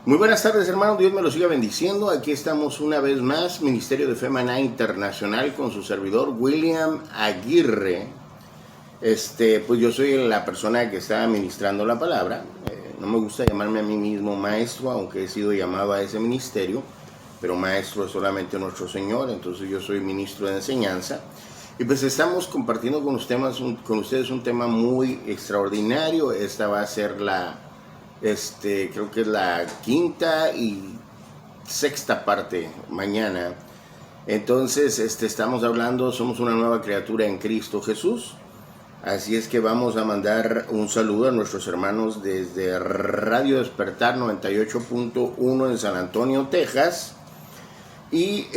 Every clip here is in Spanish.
Muy buenas tardes, hermanos. Dios me los siga bendiciendo. Aquí estamos una vez más, Ministerio de Fe Maná Internacional, con su servidor William Aguirre. Pues yo soy la persona que está ministrando la palabra. No me gusta llamarme a mí mismo maestro, aunque he sido llamado a ese ministerio, pero maestro es solamente nuestro Señor, entonces yo soy ministro de enseñanza. Y pues estamos compartiendo con ustedes un tema muy extraordinario. Esta va a ser creo que es la quinta y sexta parte mañana. Entonces, estamos hablando, somos una nueva criatura en Cristo Jesús. Así es que vamos a mandar un saludo a nuestros hermanos desde Radio Despertar 98.1 en San Antonio, Texas. Y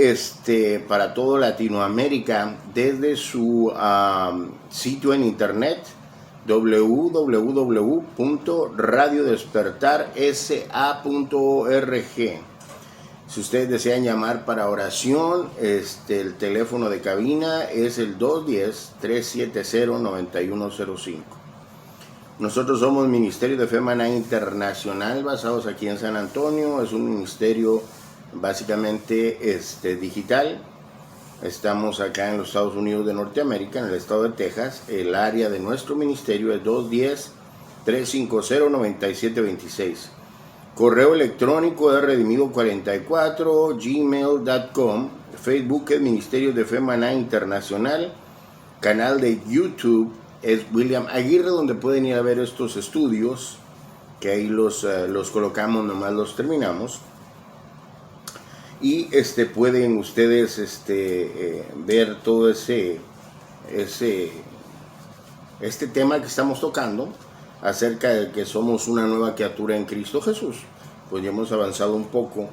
para todo Latinoamérica desde su sitio en internet www.radiodespertarsa.org. Si ustedes desean llamar para oración, el teléfono de cabina es el 210-370-9105. Nosotros somos Ministerio de Fe Maná Internacional, basados aquí en San Antonio. Es un ministerio básicamente digital. Estamos acá en los Estados Unidos de Norteamérica, en el estado de Texas. El área de nuestro ministerio es 210-350-9726. Correo electrónico es redimido44 gmail.com. Facebook es Ministerio de Fe Maná Internacional. Canal de YouTube es William Aguirre, donde pueden ir a ver estos estudios, que ahí los colocamos, nomás los terminamos. Y pueden ustedes ver todo este tema que estamos tocando acerca de que somos una nueva criatura en Cristo Jesús. Pues ya hemos avanzado un poco,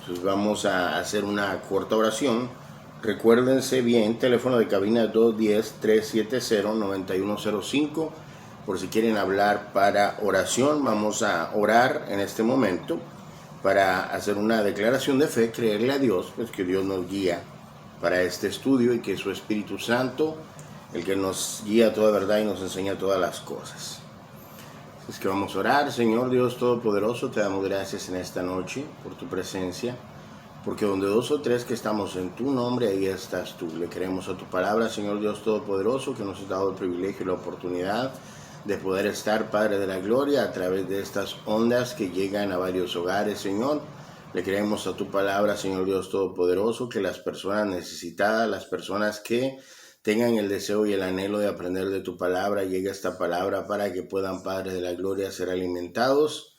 pues vamos a hacer una corta oración. Recuérdense bien, teléfono de cabina 210-370-9105, por si quieren hablar para oración. Vamos a orar en este momento para hacer una declaración de fe, creerle a Dios, pues que Dios nos guía para este estudio y que su Espíritu Santo, el que nos guía a toda verdad y nos enseña todas las cosas. Es que vamos a orar. Señor Dios Todopoderoso, te damos gracias en esta noche por tu presencia, porque donde dos o tres que estamos en tu nombre, ahí estás tú. Le creemos a tu palabra, Señor Dios Todopoderoso, que nos has dado el privilegio y la oportunidad de poder estar, Padre de la Gloria, a través de estas ondas que llegan a varios hogares, Señor. Le creemos a tu palabra, Señor Dios Todopoderoso, que las personas necesitadas, las personas que tengan el deseo y el anhelo de aprender de tu palabra, llegue esta palabra para que puedan, Padre de la Gloria, ser alimentados.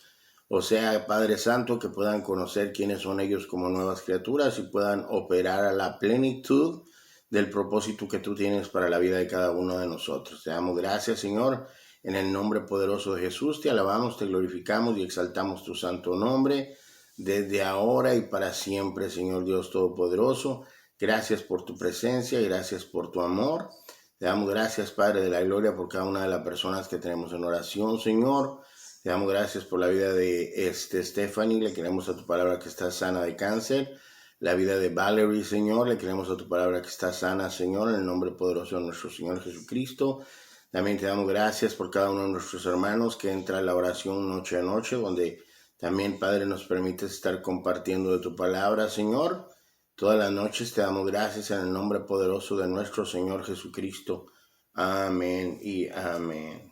O sea, Padre Santo, que puedan conocer quiénes son ellos como nuevas criaturas y puedan operar a la plenitud del propósito que tú tienes para la vida de cada uno de nosotros. Te damos gracias, Señor. En el nombre poderoso de Jesús te alabamos, te glorificamos y exaltamos tu santo nombre desde ahora y para siempre, Señor Dios Todopoderoso. Gracias por tu presencia y gracias por tu amor. Te damos gracias, Padre de la Gloria, por cada una de las personas que tenemos en oración, Señor. Te damos gracias por la vida de Stephanie. Le queremos a tu palabra que está sana de cáncer. La vida de Valerie, Señor. Le queremos a tu palabra que está sana, Señor, en el nombre poderoso de nuestro Señor Jesucristo. También te damos gracias por cada uno de nuestros hermanos que entra a la oración noche a noche, donde también, Padre, nos permites estar compartiendo de tu palabra, Señor. Todas las noches te damos gracias en el nombre poderoso de nuestro Señor Jesucristo. Amén y amén.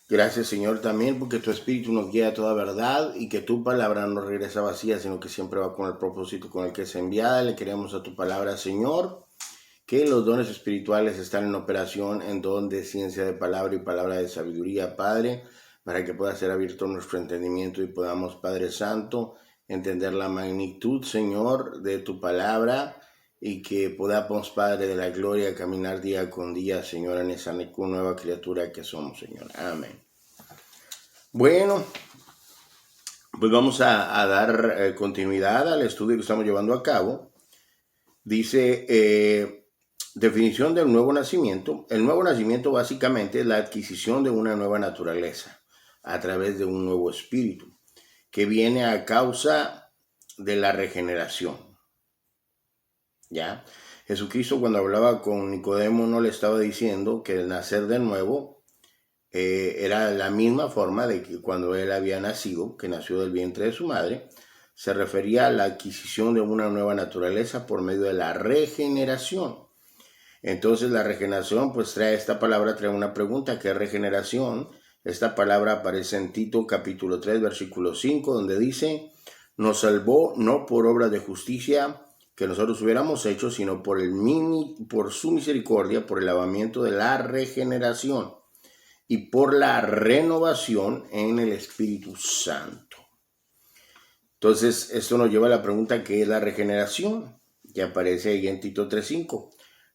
Gracias, Señor, también porque tu Espíritu nos guía a toda verdad y que tu palabra no regresa vacía, sino que siempre va con el propósito con el que es enviada. Le queremos a tu palabra, Señor, que los dones espirituales están en operación, en don de ciencia de palabra y palabra de sabiduría, Padre, para que pueda ser abierto nuestro entendimiento y podamos, Padre Santo, entender la magnitud, Señor, de tu palabra y que podamos, Padre de la Gloria, caminar día con día, Señor, en esa nueva criatura que somos, Señor. Amén. Bueno, pues vamos a dar continuidad al estudio que estamos llevando a cabo. Dice... definición del nuevo nacimiento. El nuevo nacimiento básicamente es la adquisición de una nueva naturaleza a través de un nuevo espíritu que viene a causa de la regeneración. ¿Ya? Jesucristo, cuando hablaba con Nicodemo, no le estaba diciendo que el nacer de nuevo Era la misma forma de que cuando él había nacido, que nació del vientre de su madre, se refería a la adquisición de una nueva naturaleza por medio de la regeneración. Entonces la regeneración, pues esta palabra trae una pregunta: ¿qué es regeneración? Esta palabra aparece en Tito capítulo 3, versículo 5, donde dice: nos salvó no por obras de justicia que nosotros hubiéramos hecho, sino por su misericordia, por el lavamiento de la regeneración y por la renovación en el Espíritu Santo. Entonces, esto nos lleva a la pregunta: ¿qué es la regeneración? Que aparece ahí en Tito 3:5.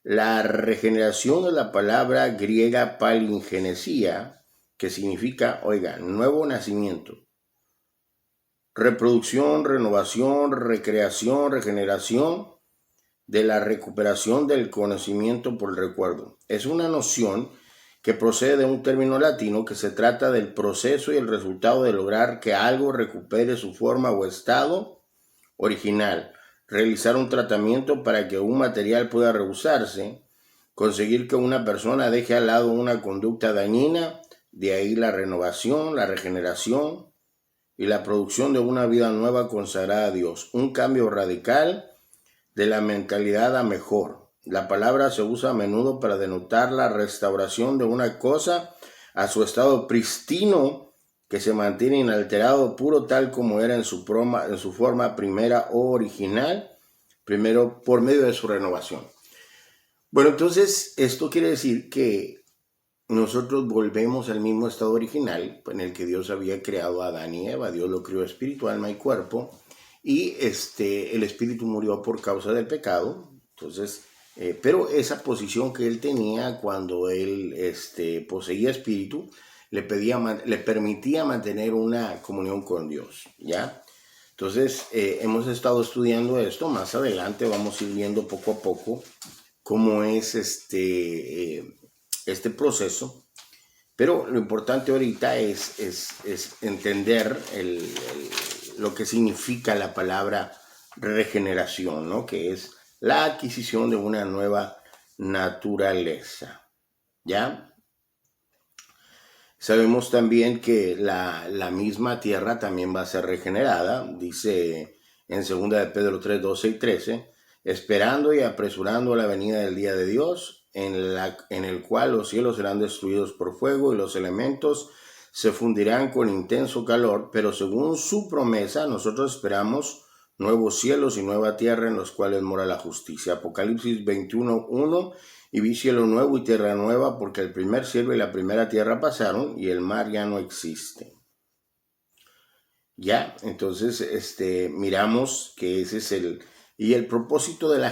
La regeneración es la palabra griega palingenesia, que significa, oiga, nuevo nacimiento, reproducción, renovación, recreación, regeneración de la recuperación del conocimiento por el recuerdo. Es una noción que procede de un término latino que se trata del proceso y el resultado de lograr que algo recupere su forma o estado original, realizar un tratamiento para que un material pueda reusarse, conseguir que una persona deje al lado una conducta dañina, de ahí la renovación, la regeneración y la producción de una vida nueva consagrada a Dios, un cambio radical de la mentalidad a mejor. La palabra se usa a menudo para denotar la restauración de una cosa a su estado prístino, que se mantiene inalterado, puro, tal como era en su forma primera o original, primero por medio de su renovación. Bueno, entonces esto quiere decir que nosotros volvemos al mismo estado original en el que Dios había creado a Adán y Eva. Dios lo creó espíritu, alma y cuerpo, y el espíritu murió por causa del pecado. Entonces, pero esa posición que él tenía cuando él poseía espíritu le permitía mantener una comunión con Dios, ¿ya? Entonces, hemos estado estudiando esto. Más adelante vamos a ir viendo poco a poco cómo es este proceso. Pero lo importante ahorita es entender lo que significa la palabra regeneración, ¿no? Que es la adquisición de una nueva naturaleza, ¿ya? Sabemos también que la misma tierra también va a ser regenerada, dice en 2 de Pedro 3, 12 y 13, esperando y apresurando la venida del día de Dios, en el cual los cielos serán destruidos por fuego y los elementos se fundirán con intenso calor, pero según su promesa nosotros esperamos nuevos cielos y nueva tierra en los cuales mora la justicia. Apocalipsis 21, 1. Y vi cielo nuevo y tierra nueva, porque el primer cielo y la primera tierra pasaron y el mar ya no existe. Ya, entonces miramos que ese es el propósito de la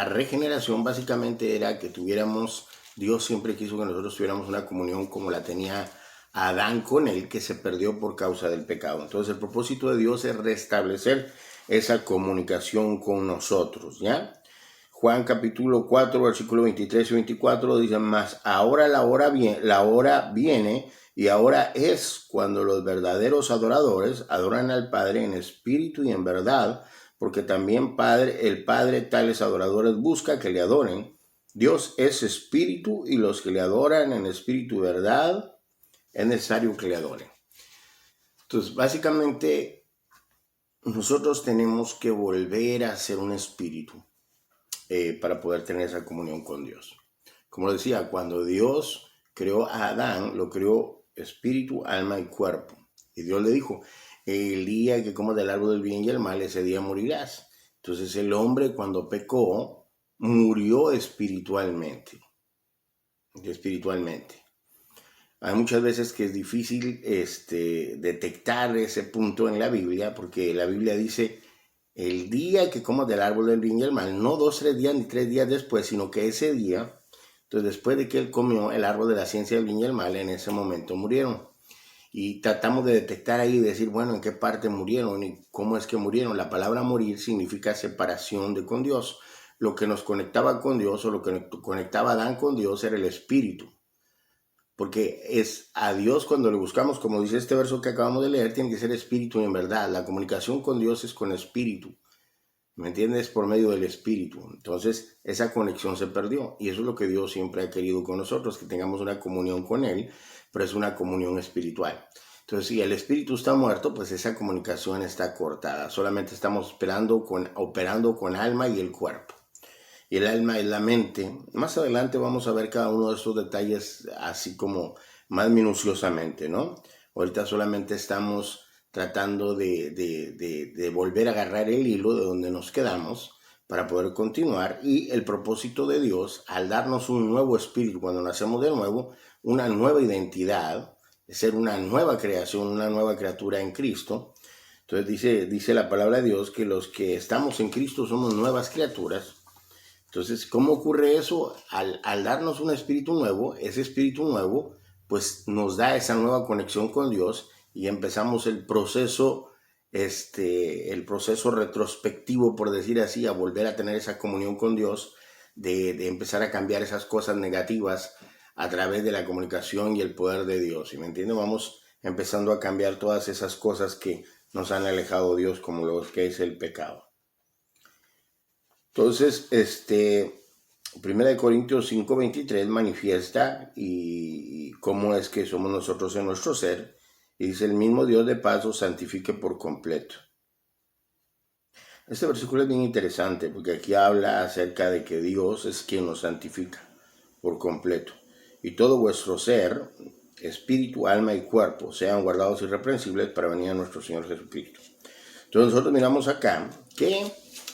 regeneración básicamente era que tuviéramos, Dios siempre quiso que nosotros tuviéramos una comunión como la tenía Adán con él, que se perdió por causa del pecado. Entonces el propósito de Dios es restablecer esa comunicación con nosotros, ¿ya? Juan capítulo 4, versículo 23 y 24 dice: mas ahora la hora viene y ahora es cuando los verdaderos adoradores adoran al Padre en espíritu y en verdad, porque también el Padre tales adoradores busca que le adoren. Dios es espíritu y los que le adoran en espíritu y verdad es necesario que le adoren. Entonces, básicamente, nosotros tenemos que volver a ser un espíritu. Para poder tener esa comunión con Dios. Como decía, cuando Dios creó a Adán, lo creó espíritu, alma y cuerpo. Y Dios le dijo: el día que comas del árbol del bien y el mal, ese día morirás. Entonces el hombre, cuando pecó, murió espiritualmente. Hay muchas veces que es difícil detectar ese punto en la Biblia, porque la Biblia dice: el día que comas del árbol del bien y el mal, no 2, 3 días ni 3 días después, sino que ese día. Entonces, después de que él comió el árbol de la ciencia del bien y el mal, en ese momento murieron. Y tratamos de detectar ahí y decir, bueno, ¿en qué parte murieron y cómo es que murieron? La palabra morir significa separación con Dios. Lo que nos conectaba con Dios, o lo que conectaba a Adán con Dios, era el espíritu. Porque es a Dios cuando le buscamos, como dice este verso que acabamos de leer, tiene que ser espíritu y en verdad. La comunicación con Dios es con espíritu. ¿me entiendes? Por medio del Espíritu. Entonces, esa conexión se perdió. Y eso es lo que Dios siempre ha querido con nosotros, que tengamos una comunión con Él, pero es una comunión espiritual. Entonces, si el Espíritu está muerto, pues esa comunicación está cortada. Solamente estamos operando con alma y el cuerpo. Y el alma es la mente. Más adelante vamos a ver cada uno de estos detalles así como más minuciosamente, ¿no? Ahorita solamente estamos tratando de volver a agarrar el hilo de donde nos quedamos para poder continuar. Y el propósito de Dios, al darnos un nuevo espíritu, cuando nacemos de nuevo, una nueva identidad, de ser una nueva creación, una nueva criatura en Cristo. Entonces dice la palabra de Dios que los que estamos en Cristo somos nuevas criaturas. Entonces, ¿cómo ocurre eso? Al darnos un espíritu nuevo, ese espíritu nuevo, pues nos da esa nueva conexión con Dios y empezamos el proceso retrospectivo, por decir así, a volver a tener esa comunión con Dios, de empezar a cambiar esas cosas negativas a través de la comunicación y el poder de Dios. ¿Sí me entiende? Vamos empezando a cambiar todas esas cosas que nos han alejado de Dios, como lo que es el pecado. Entonces, 1 Corintios 5:23 manifiesta y cómo es que somos nosotros en nuestro ser. Y dice, el mismo Dios de paz os santifique por completo. Este versículo es bien interesante porque aquí habla acerca de que Dios es quien nos santifica por completo. Y todo vuestro ser, espíritu, alma y cuerpo, sean guardados irreprensibles para venir a nuestro Señor Jesucristo. Entonces nosotros miramos acá que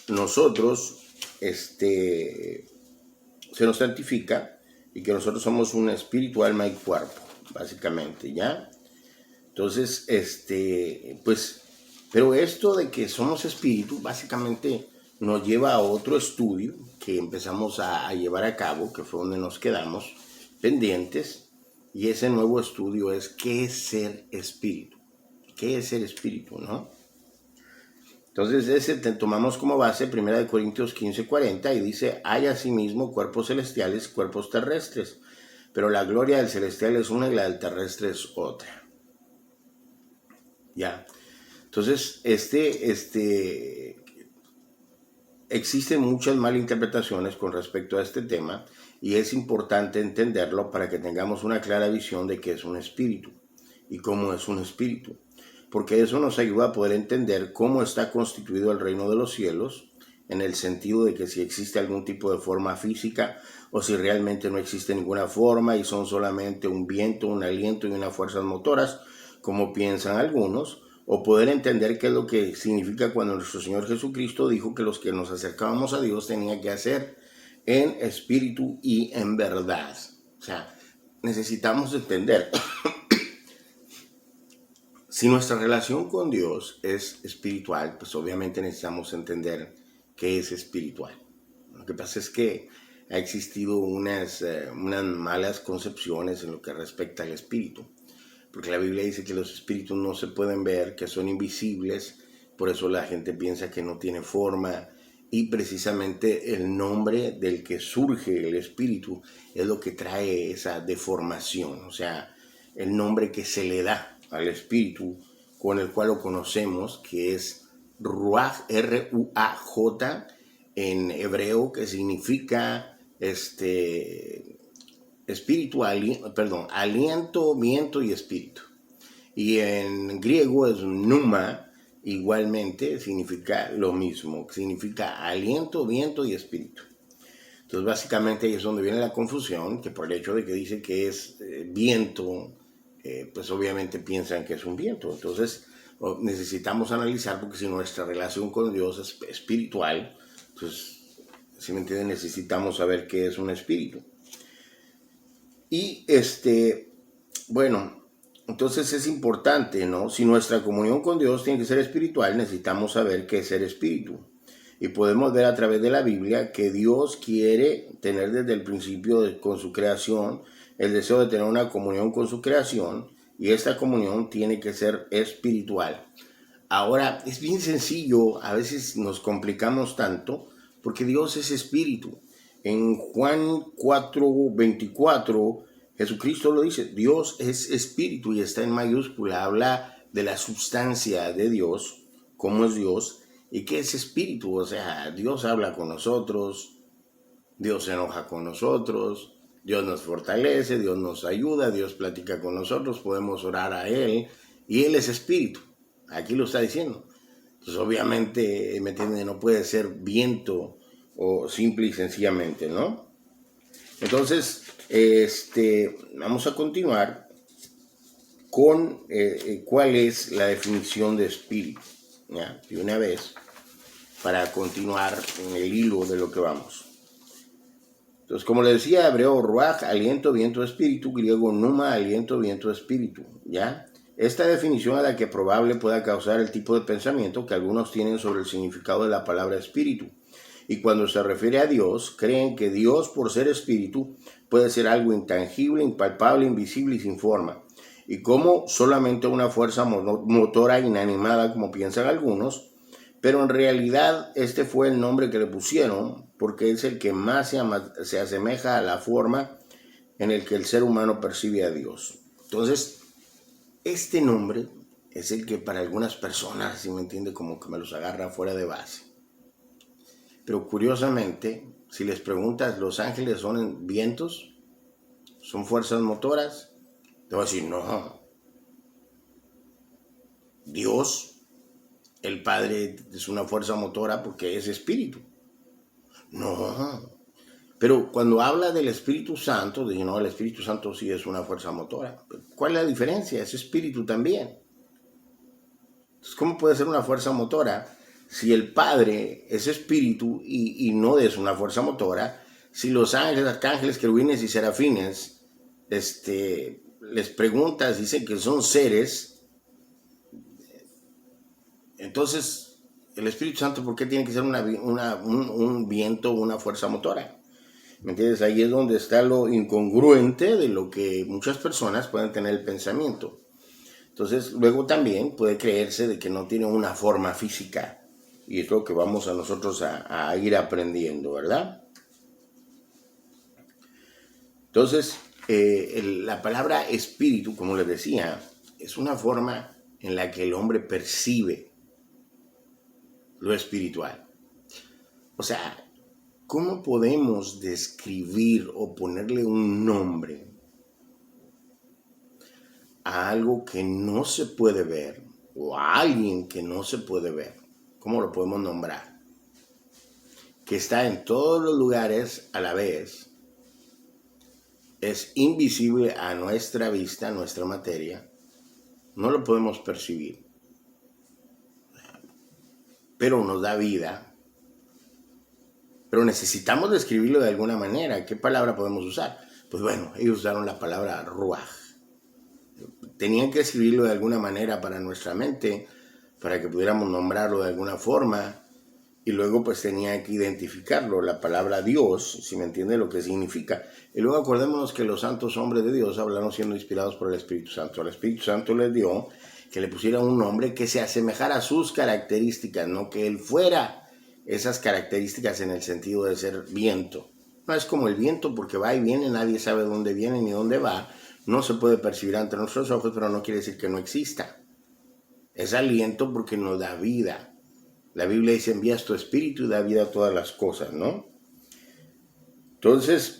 nosotros se nos santifica y que nosotros somos un espíritu, alma y cuerpo, básicamente, ¿ya? Entonces, pues, pero esto de que somos espíritu, básicamente nos lleva a otro estudio que empezamos a llevar a cabo, que fue donde nos quedamos pendientes, y ese nuevo estudio es ¿qué es ser espíritu? ¿Qué es ser espíritu, no? Entonces ese tomamos como base 1 Corintios 15:40 y dice, hay asimismo cuerpos celestiales, cuerpos terrestres, pero la gloria del celestial es una y la del terrestre es otra. Ya. Entonces, existen muchas malinterpretaciones con respecto a este tema y es importante entenderlo para que tengamos una clara visión de qué es un espíritu y cómo es un espíritu. Porque eso nos ayuda a poder entender cómo está constituido el reino de los cielos, en el sentido de que si existe algún tipo de forma física o si realmente no existe ninguna forma y son solamente un viento, un aliento y unas fuerzas motoras, como piensan algunos, o poder entender qué es lo que significa cuando nuestro Señor Jesucristo dijo que los que nos acercábamos a Dios tenían que hacer en espíritu y en verdad. O sea, necesitamos entender. Si nuestra relación con Dios es espiritual, pues obviamente necesitamos entender qué es espiritual. Lo que pasa es que ha existido unas malas concepciones en lo que respecta al espíritu. Porque la Biblia dice que los espíritus no se pueden ver, que son invisibles, por eso la gente piensa que no tiene forma. Y precisamente el nombre del que surge el espíritu es lo que trae esa deformación, o sea, el nombre que se le da al espíritu con el cual lo conocemos, que es Ruaj, R-U-A-J, en hebreo, que significa aliento, viento y espíritu. Y en griego es pneuma, igualmente significa lo mismo, significa aliento, viento y espíritu. Entonces básicamente ahí es donde viene la confusión, que por el hecho de que dice que es viento, pues obviamente piensan que es un viento. Entonces necesitamos analizar, porque si nuestra relación con Dios es espiritual, pues, si me entienden, necesitamos saber qué es un espíritu. Y bueno, entonces es importante, ¿no? Si nuestra comunión con Dios tiene que ser espiritual, necesitamos saber qué es ser espíritu. Y podemos ver a través de la Biblia que Dios quiere tener desde el principio con su creación el deseo de tener una comunión con su creación, y esta comunión tiene que ser espiritual. Ahora, es bien sencillo, a veces nos complicamos tanto, porque Dios es espíritu. En Juan 4:24, Jesucristo lo dice, Dios es espíritu, y está en mayúscula, habla de la sustancia de Dios, cómo es Dios, ¿Y qué es espíritu? O sea, Dios habla con nosotros, Dios se enoja con nosotros, Dios nos fortalece, Dios nos ayuda, Dios platica con nosotros, podemos orar a Él y Él es espíritu. Aquí lo está diciendo. Entonces, obviamente, ¿me entiende? No puede ser viento o simple y sencillamente, ¿no? Entonces, vamos a continuar con cuál es la definición de espíritu, ¿ya? De una vez, para continuar en el hilo de lo que vamos. Entonces, como le decía, hebreo, ruach, aliento, viento, espíritu, griego, pneuma, aliento, viento, espíritu, ¿ya? Esta definición a la que probable pueda causar el tipo de pensamiento que algunos tienen sobre el significado de la palabra espíritu. Y cuando se refiere a Dios, creen que Dios, por ser espíritu, puede ser algo intangible, impalpable, invisible y sin forma. Y como solamente una fuerza motora inanimada, como piensan algunos, pero en realidad este fue el nombre que le pusieron porque es el que más se asemeja a la forma en el que el ser humano percibe a Dios. Entonces, este nombre es el que para algunas personas, si me entiende, como que me los agarra fuera de base. Pero curiosamente, si les preguntas, ¿los ángeles son vientos? ¿Son fuerzas motoras? Te voy a decir, no. Dios, el Padre, es una fuerza motora porque es espíritu. No. Pero cuando habla del Espíritu Santo, dice, no, el Espíritu Santo sí es una fuerza motora. ¿Cuál es la diferencia? Es espíritu también. Entonces, ¿cómo puede ser una fuerza motora si el Padre es espíritu y no es una fuerza motora? Si los ángeles, arcángeles, querubines y serafines, les preguntas, dicen que son seres, entonces el Espíritu Santo, ¿por qué tiene que ser un viento, una fuerza motora? ¿Me entiendes? Ahí es donde está lo incongruente de lo que muchas personas pueden tener el pensamiento. Entonces, luego también puede creerse de que no tiene una forma física. Y es lo que vamos a nosotros a ir aprendiendo, ¿verdad? Entonces, la palabra espíritu, como les decía, es una forma en la que el hombre percibe lo espiritual. O sea, ¿cómo podemos describir o ponerle un nombre a algo que no se puede ver o a alguien que no se puede ver? ¿Cómo lo podemos nombrar? Que está en todos los lugares a la vez, es invisible a nuestra vista, a nuestra materia, no lo podemos percibir, pero nos da vida. Pero necesitamos describirlo de alguna manera. ¿Qué palabra podemos usar? Pues bueno, ellos usaron la palabra ruaj. Tenían que escribirlo de alguna manera para nuestra mente, para que pudiéramos nombrarlo de alguna forma, y luego pues tenían que identificarlo, la palabra Dios, si me entiende lo que significa. Y luego acordémonos que los santos hombres de Dios hablaron siendo inspirados por el Espíritu Santo. El Espíritu Santo les dio que le pusieran un nombre que se asemejara a sus características, no que él fuera esas características en el sentido de ser viento. No es como el viento porque va y viene, nadie sabe dónde viene ni dónde va. No se puede percibir ante nuestros ojos, pero no quiere decir que no exista. Es aliento porque nos da vida. La Biblia dice, envías tu espíritu y da vida a todas las cosas, ¿no? Entonces,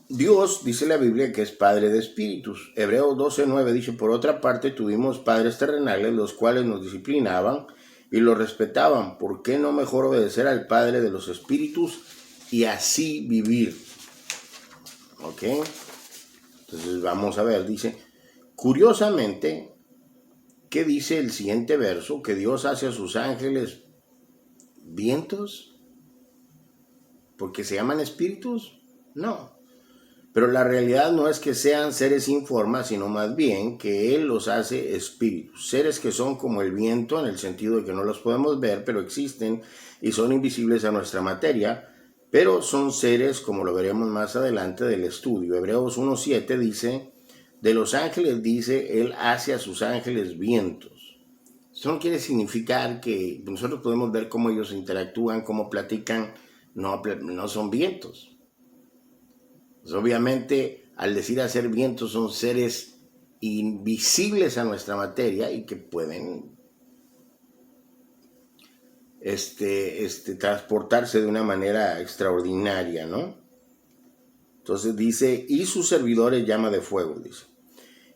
Dios, dice la Biblia, que es Padre de espíritus. Hebreos 12:9 dice, por otra parte, tuvimos padres terrenales, los cuales nos disciplinaban y los respetaban. ¿Por qué no mejor obedecer al Padre de los espíritus y así vivir? ¿Ok? Entonces, vamos a ver, dice, curiosamente, ¿qué dice el siguiente verso? Que Dios hace a sus ángeles vientos, porque se llaman espíritus. No, pero la realidad no es que sean seres sin forma, sino más bien que Él los hace espíritus, seres que son como el viento en el sentido de que no los podemos ver, pero existen y son invisibles a nuestra materia, pero son seres, como lo veremos más adelante del estudio. Hebreos 1:7 dice, de los ángeles dice, Él hace a sus ángeles vientos. Eso no quiere significar que nosotros podemos ver cómo ellos interactúan, cómo platican, no son vientos. Pues obviamente, al decir hacer vientos, son seres invisibles a nuestra materia y que pueden transportarse de una manera extraordinaria, ¿no? Entonces dice, y sus servidores llama de fuego, dice.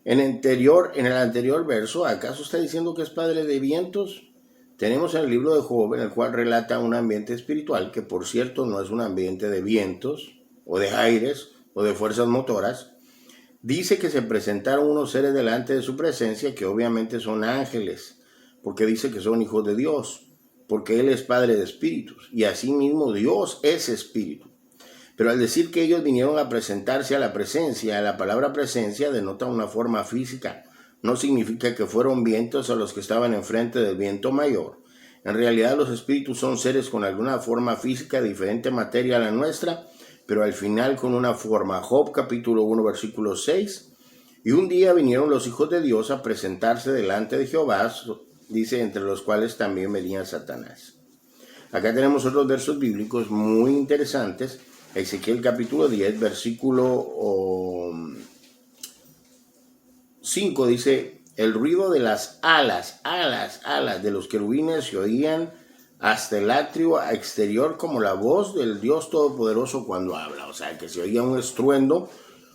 En el anterior verso, ¿acaso está diciendo que es padre de vientos? Tenemos en el libro de Job, en el cual relata un ambiente espiritual, que por cierto no es un ambiente de vientos, o de aires, o de fuerzas motoras. Dice que se presentaron unos seres delante de su presencia, que obviamente son ángeles, porque dice que son hijos de Dios, porque Él es Padre de espíritus, y asimismo Dios es espíritu. Pero al decir que ellos vinieron a presentarse a la presencia, la palabra presencia denota una forma física. No significa que fueron vientos a los que estaban enfrente del viento mayor. En realidad los espíritus son seres con alguna forma física diferente materia a la nuestra, pero al final con una forma. Job capítulo 1 versículo 6. Y un día vinieron los hijos de Dios a presentarse delante de Jehová, dice, entre los cuales también venía Satanás. Acá tenemos otros versos bíblicos muy interesantes. Ezequiel capítulo 10, versículo 5 dice, el ruido de las alas de los querubines se oían hasta el atrio exterior como la voz del Dios Todopoderoso cuando habla. O sea, que se oía un estruendo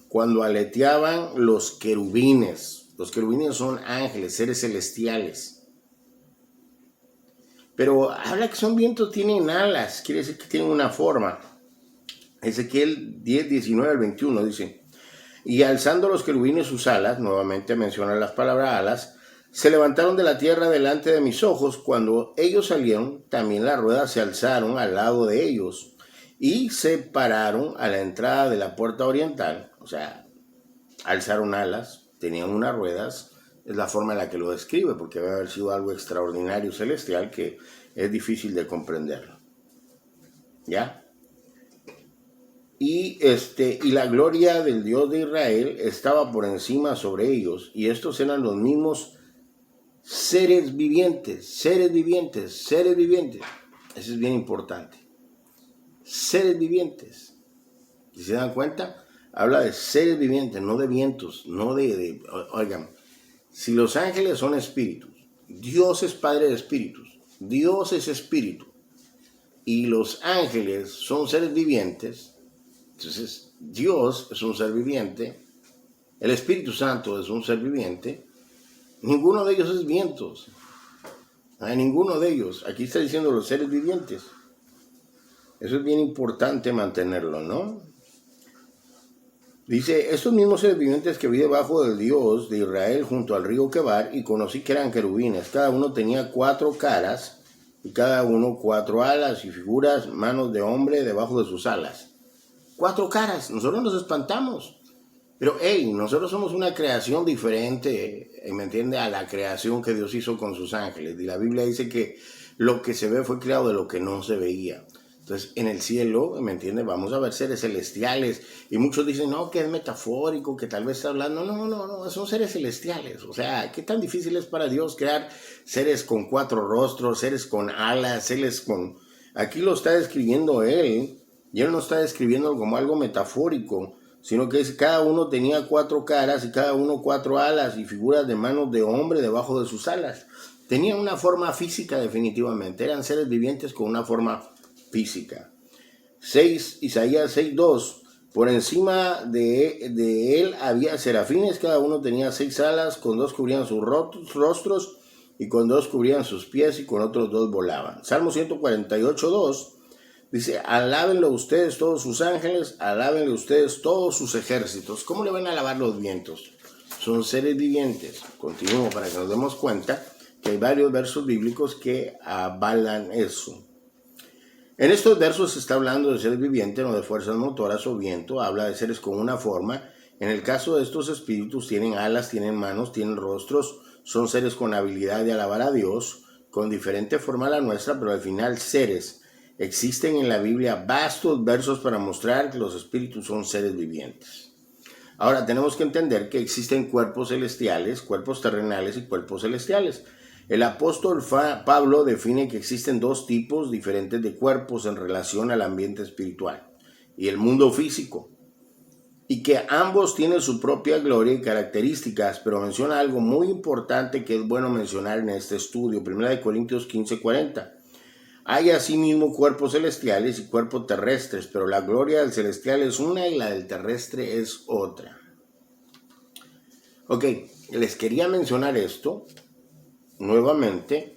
cuando aleteaban los querubines. Los querubines son ángeles, seres celestiales. Pero habla que son vientos, tienen alas, quiere decir que tienen una forma. Ezequiel 10, 19 al 21 dice, y alzando los querubines sus alas, nuevamente menciona las palabras alas, se levantaron de la tierra delante de mis ojos. Cuando ellos salieron, también las ruedas se alzaron al lado de ellos y se pararon a la entrada de la puerta oriental. O sea, alzaron alas, tenían unas ruedas, es la forma en la que lo describe, porque debe haber sido algo extraordinario, celestial, que es difícil de comprenderlo. ¿Ya? Y la gloria del Dios de Israel estaba por encima sobre ellos, y estos eran los mismos seres vivientes. Eso es bien importante. Seres vivientes. Si se dan cuenta, habla de seres vivientes, no de vientos, oigan, si los ángeles son espíritus, Dios es Padre de espíritus, Dios es espíritu, y los ángeles son seres vivientes. Entonces, Dios es un ser viviente, el Espíritu Santo es un ser viviente, ninguno de ellos es vientos, ninguno de ellos. Aquí está diciendo los seres vivientes. Eso es bien importante mantenerlo, ¿no? Dice, estos mismos seres vivientes que vi debajo del Dios de Israel junto al río Quebar, y conocí que eran querubines, cada uno tenía 4 caras, y cada uno 4 alas y figuras, manos de hombre debajo de sus alas. 4 caras, nosotros nos espantamos, pero nosotros somos una creación diferente, ¿me entiende? A la creación que Dios hizo con sus ángeles. Y la Biblia dice que lo que se ve fue creado de lo que no se veía. Entonces, en el cielo, ¿me entiende? Vamos a ver seres celestiales, y muchos dicen, no, que es metafórico, que tal vez está hablando, no, son seres celestiales. O sea, ¿qué tan difícil es para Dios crear seres con 4 rostros, seres con alas, seres con... Aquí lo está describiendo Él. Y Él no está describiendo como algo metafórico, sino que cada uno tenía 4 caras y cada uno 4 alas y figuras de manos de hombre debajo de sus alas. Tenían una forma física definitivamente, eran seres vivientes con una forma física. Isaías 6:2, por encima de él había serafines, cada uno tenía 6 alas, con 2 cubrían sus rostros y con 2 cubrían sus pies y con otros 2 volaban. Salmo 148:2. Dice, alábenlo ustedes todos sus ángeles, alábenle ustedes todos sus ejércitos. ¿Cómo le van a alabar los vientos? Son seres vivientes. Continúo para que nos demos cuenta que hay varios versos bíblicos que avalan eso. En estos versos se está hablando de seres vivientes, no de fuerzas motoras o viento. Habla de seres con una forma. En el caso de estos espíritus, tienen alas, tienen manos, tienen rostros. Son seres con habilidad de alabar a Dios, con diferente forma a la nuestra, pero al final seres. Existen en la Biblia vastos versos para mostrar que los espíritus son seres vivientes. Ahora, tenemos que entender que existen cuerpos celestiales, cuerpos terrenales y cuerpos celestiales. El apóstol Pablo define que existen 2 tipos diferentes de cuerpos en relación al ambiente espiritual y el mundo físico, y que ambos tienen su propia gloria y características, pero menciona algo muy importante que es bueno mencionar en este estudio, 1 Corintios 15:40. Hay asimismo cuerpos celestiales y cuerpos terrestres, pero la gloria del celestial es una y la del terrestre es otra. Ok, les quería mencionar esto nuevamente.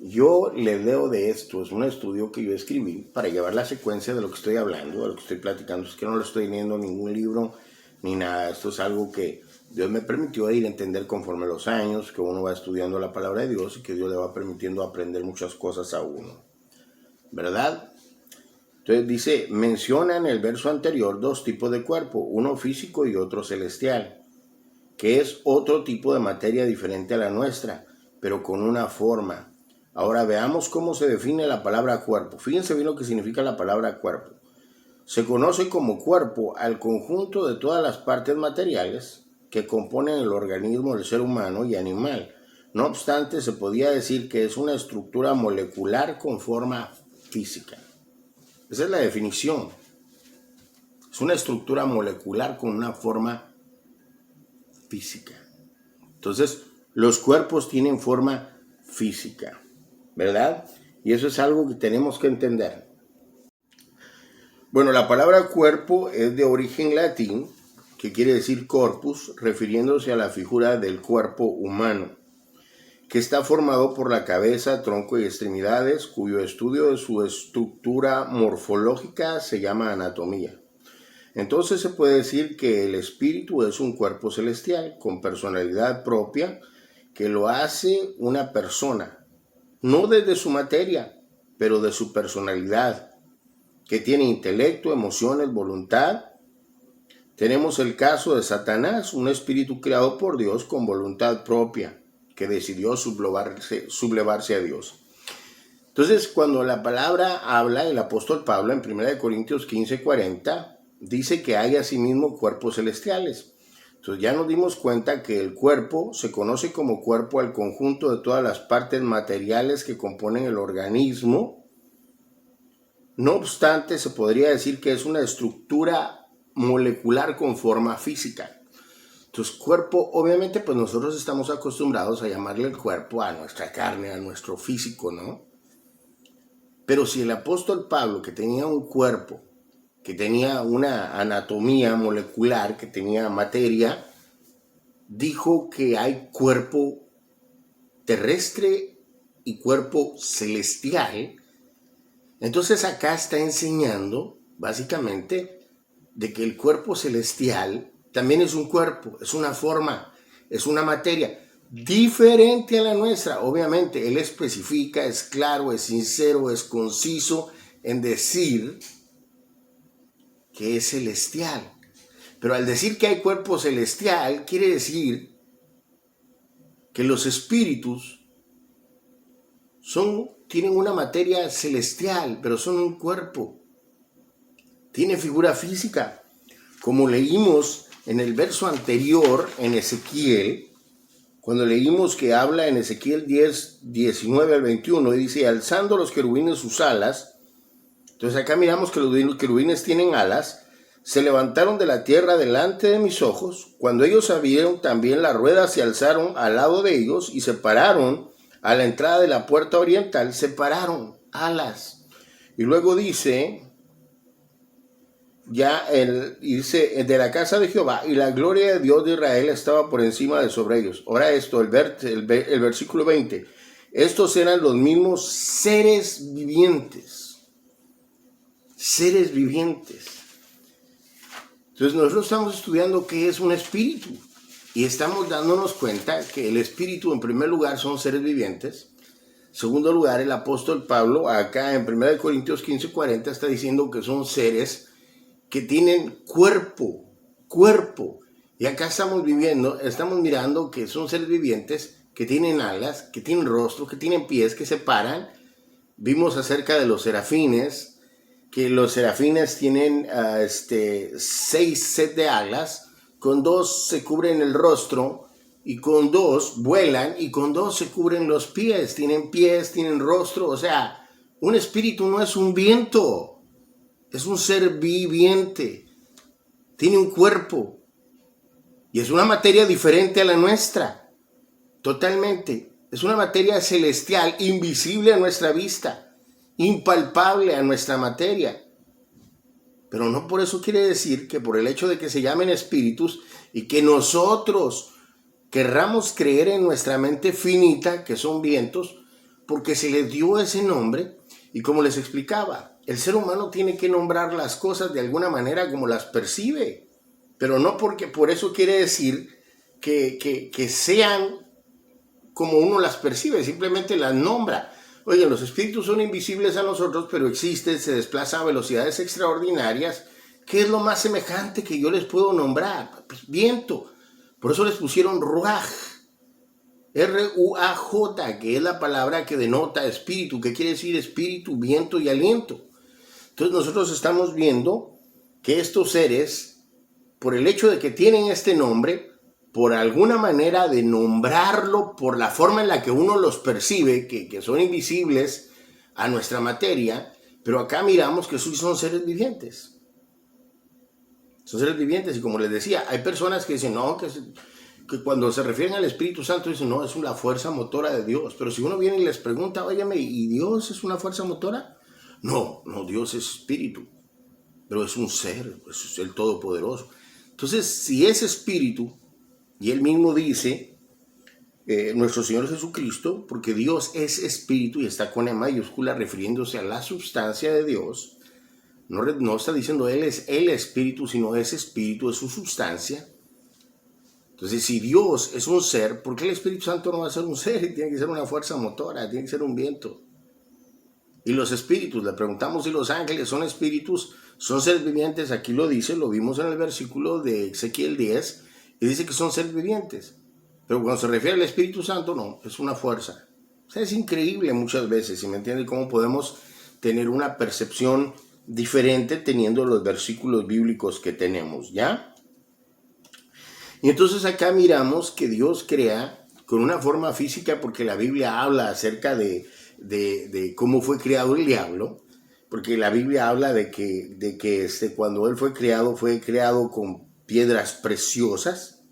Yo les leo de esto, es un estudio que yo escribí para llevar la secuencia de lo que estoy hablando, de lo que estoy platicando. Es que no lo estoy leyendo ningún libro ni nada. Esto es algo que Dios me permitió ir a entender conforme los años, que uno va estudiando la palabra de Dios y que Dios le va permitiendo aprender muchas cosas a uno, ¿verdad? Entonces dice, menciona en el verso anterior dos tipos de cuerpo, uno físico y otro celestial, que es otro tipo de materia diferente a la nuestra, pero con una forma. Ahora veamos cómo se define la palabra cuerpo. Fíjense bien lo que significa la palabra cuerpo. Se conoce como cuerpo al conjunto de todas las partes materiales que componen el organismo del ser humano y animal. No obstante, se podía decir que es una estructura molecular con forma física. Esa es la definición. Es una estructura molecular con una forma física. Entonces, los cuerpos tienen forma física, ¿verdad? Y eso es algo que tenemos que entender. Bueno, la palabra cuerpo es de origen latín, que quiere decir corpus, refiriéndose a la figura del cuerpo humano, que está formado por la cabeza, tronco y extremidades, cuyo estudio de su estructura morfológica se llama anatomía. Entonces se puede decir que el espíritu es un cuerpo celestial con personalidad propia que lo hace una persona, no desde su materia, pero de su personalidad, que tiene intelecto, emociones, voluntad. Tenemos el caso de Satanás, un espíritu creado por Dios con voluntad propia, que decidió sublevarse a Dios. Entonces, cuando la palabra habla, el apóstol Pablo en 1 Corintios 15:40, dice que hay asimismo cuerpos celestiales. Entonces ya nos dimos cuenta que el cuerpo se conoce como cuerpo al conjunto de todas las partes materiales que componen el organismo. No obstante, se podría decir que es una estructura molecular con forma física. Entonces, cuerpo, obviamente, pues nosotros estamos acostumbrados a llamarle el cuerpo a nuestra carne, a nuestro físico, ¿no? Pero si el apóstol Pablo, que tenía un cuerpo, que tenía una anatomía molecular, que tenía materia, dijo que hay cuerpo terrestre y cuerpo celestial. Entonces acá está enseñando, básicamente, de que el cuerpo celestial también es un cuerpo, es una forma, es una materia diferente a la nuestra. Obviamente, él especifica, es claro, es sincero, es conciso en decir que es celestial. Pero al decir que hay cuerpo celestial, quiere decir que los espíritus tienen una materia celestial, pero son un cuerpo. Tiene figura física. Como leímos en el verso anterior, en Ezequiel, cuando leímos que habla en Ezequiel 10, 19 al 21, y dice, alzando los querubines sus alas. Entonces acá miramos que los querubines tienen alas. Se levantaron de la tierra delante de mis ojos. Cuando ellos abrieron, también las ruedas se alzaron al lado de ellos y se pararon a la entrada de la puerta oriental. Se pararon alas. Y luego dice, dice, de la casa de Jehová, y la gloria de Dios de Israel estaba por encima de sobre ellos. Ahora esto, el versículo 20. Estos eran los mismos seres vivientes. Seres vivientes. Entonces nosotros estamos estudiando qué es un espíritu y estamos dándonos cuenta que el espíritu en primer lugar son seres vivientes. En segundo lugar, el apóstol Pablo acá en 1 Corintios 15:40 está diciendo que son seres que tienen cuerpo. Y acá estamos mirando que son seres vivientes que tienen alas, que tienen rostro, que tienen pies, que se paran. Vimos acerca de los serafines, que los serafines tienen 6 sets de alas, con 2 se cubren el rostro, y con 2 vuelan, y con 2 se cubren los pies, tienen rostro. O sea, un espíritu no es un viento, es un ser viviente, tiene un cuerpo, y es una materia diferente a la nuestra, totalmente. Es una materia celestial, invisible a nuestra vista. impalpable a nuestra materia. Pero no por eso quiere decir que por el hecho de que se llamen espíritus y que nosotros querramos creer en nuestra mente finita, que son vientos, porque se les dio ese nombre. Y como les explicaba, el ser humano tiene que nombrar las cosas de alguna manera como las percibe, pero no porque por eso quiere decir que sean como uno las percibe, simplemente las nombra. Oye, los espíritus son invisibles a nosotros, pero existen, se desplazan a velocidades extraordinarias. ¿Qué es lo más semejante que yo les puedo nombrar? Pues viento. Por eso les pusieron ruaj, R-U-A-J, que es la palabra que denota espíritu, que quiere decir espíritu, viento y aliento. Entonces nosotros estamos viendo que estos seres, por el hecho de que tienen este nombre, por alguna manera de nombrarlo, por la forma en la que uno los percibe, que son invisibles a nuestra materia, pero acá miramos que son seres vivientes. Son seres vivientes y como les decía, hay personas que dicen, no, que cuando se refieren al Espíritu Santo dicen, no, es una fuerza motora de Dios. Pero si uno viene y les pregunta, óyeme, ¿y Dios es una fuerza motora? No, Dios es espíritu, pero es un ser, es el Todopoderoso. Entonces, si es espíritu, y él mismo dice, nuestro Señor Jesucristo, porque Dios es espíritu y está con E mayúscula refiriéndose a la sustancia de Dios, no está diciendo Él es el espíritu, sino ese espíritu es su sustancia. Entonces, si Dios es un ser, ¿por qué el Espíritu Santo no va a ser un ser? Tiene que ser una fuerza motora, tiene que ser un viento. Y los espíritus, le preguntamos si los ángeles son espíritus, son seres vivientes, aquí lo dice, lo vimos en el versículo de Ezequiel 10, y dice que son seres vivientes. Pero cuando se refiere al Espíritu Santo, no, es una fuerza. O sea, es increíble muchas veces, ¿sí me entiende? Cómo podemos tener una percepción diferente teniendo los versículos bíblicos que tenemos, ¿ya? Y entonces acá miramos que Dios crea con una forma física, porque la Biblia habla acerca de cómo fue creado el diablo, porque la Biblia habla de que cuando él fue creado con piedras preciosas,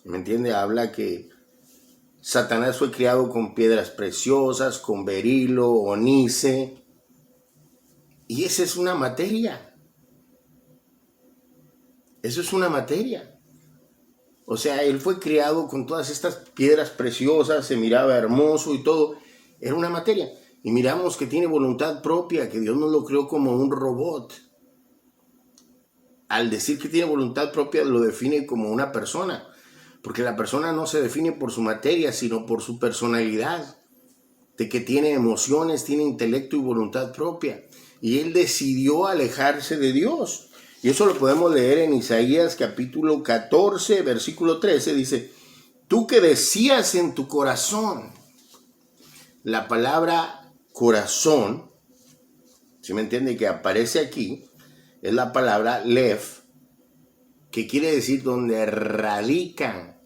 ¿me entiende? Habla que Satanás fue creado con piedras preciosas, con berilo, onice, y esa es una materia. Eso es una materia. O sea, él fue creado con todas estas piedras preciosas, se miraba hermoso y todo. Era una materia. Y miramos que tiene voluntad propia, que Dios no lo creó como un robot. Al decir que tiene voluntad propia, lo define como una persona. Porque la persona no se define por su materia, sino por su personalidad. De que tiene emociones, tiene intelecto y voluntad propia. Y él decidió alejarse de Dios. Y eso lo podemos leer en Isaías capítulo 14, versículo 13. Dice, tú que decías en tu corazón. La palabra corazón, ¿sí me entiende? Que aparece aquí, es la palabra lev, que quiere decir donde radican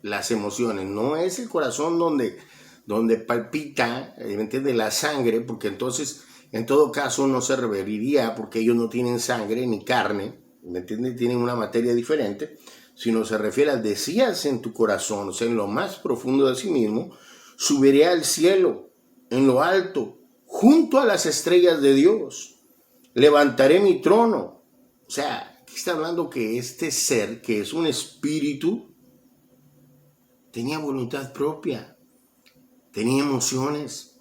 las emociones. No es el corazón donde palpita, ¿me entiende? La sangre, porque entonces en todo caso no se referiría, porque ellos no tienen sangre ni carne, ¿me entiende? Tienen una materia diferente, sino se refiere al decías en tu corazón, o sea, en lo más profundo de sí mismo, subiré al cielo, en lo alto, junto a las estrellas de Dios, levantaré mi trono. O sea, aquí está hablando que este ser, que es un espíritu, tenía voluntad propia, tenía emociones,